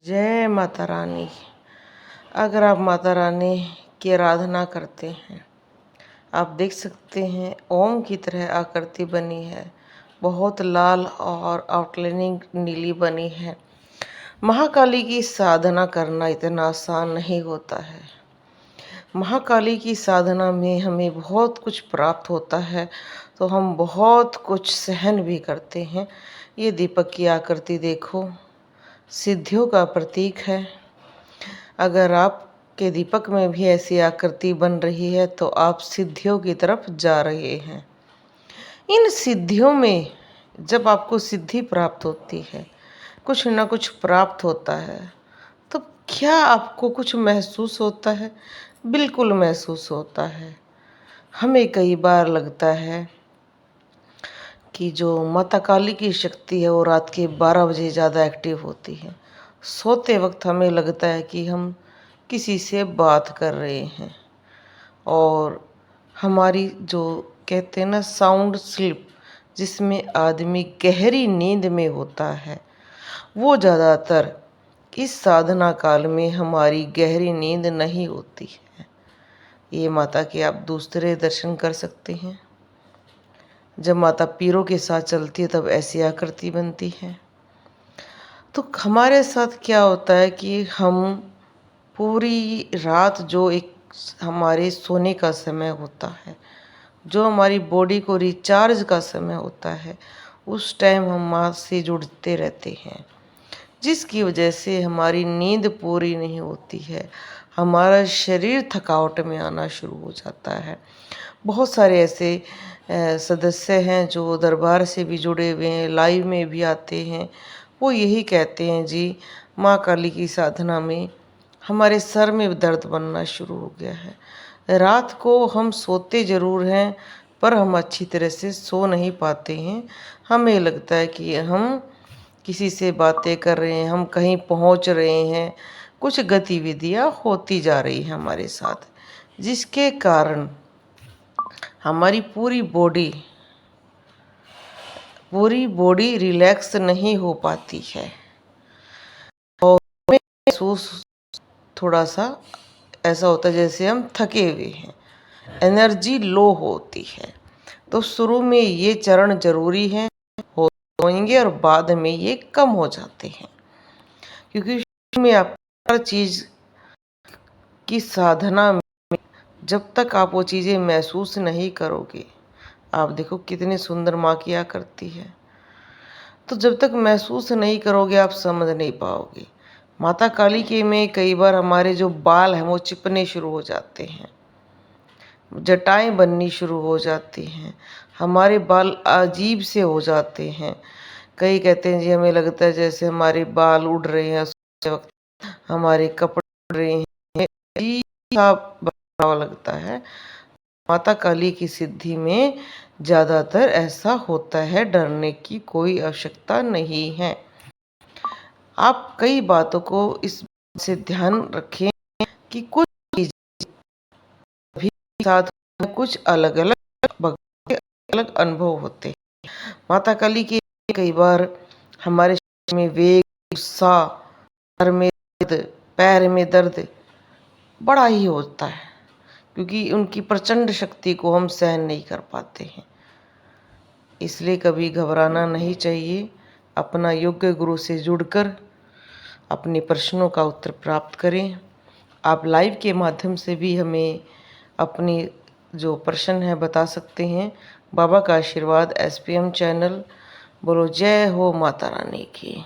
जय माता रानी। अगर आप माता रानी की आराधना करते हैं, आप देख सकते हैं ओम की तरह आकृति बनी है, बहुत लाल और आउटलाइनिंग नीली बनी है। महाकाली की साधना करना इतना आसान नहीं होता है। महाकाली की साधना में हमें बहुत कुछ प्राप्त होता है, तो हम बहुत कुछ सहन भी करते हैं। ये दीपक की आकृति देखो, सिद्धियों का प्रतीक है। अगर आपके दीपक में भी ऐसी आकृति बन रही है तो आप सिद्धियों की तरफ जा रहे हैं। इन सिद्धियों में जब आपको सिद्धि प्राप्त होती है, कुछ ना कुछ प्राप्त होता है, तो क्या आपको कुछ महसूस होता है? बिल्कुल महसूस होता है। हमें कई बार लगता है कि जो माता काली की शक्ति है वो रात के 12 बजे ज़्यादा एक्टिव होती है। सोते वक्त हमें लगता है कि हम किसी से बात कर रहे हैं, और हमारी जो कहते हैं ना साउंड स्लीप, जिसमें आदमी गहरी नींद में होता है, वो ज़्यादातर इस साधना काल में हमारी गहरी नींद नहीं होती है। ये माता के आप दूसरे दर्शन कर सकते हैं। जब माता पीरों के साथ चलती है तब ऐसी आकृति बनती है। तो हमारे साथ क्या होता है कि हम पूरी रात जो एक हमारे सोने का समय होता है, जो हमारी बॉडी को रिचार्ज का समय होता है, उस टाइम हम माँ से जुड़ते रहते हैं, जिसकी वजह से हमारी नींद पूरी नहीं होती है। हमारा शरीर थकावट में आना शुरू हो जाता है। बहुत सारे ऐसे सदस्य हैं जो दरबार से भी जुड़े हुए हैं, लाइव में भी आते हैं। वो यही कहते हैं, जी माँ काली की साधना में हमारे सर में दर्द बनना शुरू हो गया है। रात को हम सोते ज़रूर हैं, पर हम अच्छी तरह से सो नहीं पाते हैं। हमें लगता है कि हम किसी से बातें कर रहे हैं, हम कहीं पहुंच रहे हैं, कुछ गतिविधियां होती जा रही हैं हमारे साथ, जिसके कारण हमारी पूरी बॉडी रिलैक्स नहीं हो पाती है, और महसूस थोड़ा सा ऐसा होता है जैसे हम थके हुए हैं, एनर्जी लो होती है। तो शुरू में ये चरण जरूरी है, होंगे, और बाद में ये कम हो जाते हैं, क्योंकि शुरू में आप हर चीज की साधना में जब तक आप वो चीजें महसूस नहीं करोगे, आप देखो कितनी सुंदर माँ किया करती है, तो जब तक महसूस नहीं करोगे आप समझ नहीं पाओगे। माता काली के में कई बार हमारे जो बाल हैं वो चिपने शुरू हो जाते हैं, जटाएं बननी शुरू हो जाती हैं, हमारे बाल अजीब से हो जाते हैं। कई कहते हैं जी हमें लगता है जैसे हमारे बाल उड़ रहे हैं, सोते वक्त हमारे कपड़े उड़ रहे हैं, अजीब सा बदलाव लगता है। माता काली की सिद्धि में ज़्यादातर ऐसा होता है, डरने की कोई आवश्यकता नहीं है। आप कई बातों को इस से ध्यान रखें कि कुछ चीजें भी साथ में कुछ अलग अलग अनुभव होते हैं। माता काली के कई बार हमारे शरीर में वेग, गुस्सा, सर में दर्द, पैर में दर्द बड़ा ही होता है, क्योंकि उनकी प्रचंड शक्ति को हम सहन नहीं कर पाते हैं। इसलिए कभी घबराना नहीं चाहिए। अपना योग्य गुरु से जुड़कर अपने प्रश्नों का उत्तर प्राप्त करें। आप लाइव के माध्यम से भी हमें अपनी जो प्रश्न है बता सकते हैं। बाबा का आशीर्वाद SPM चैनल। बोलो जय हो माता रानी की।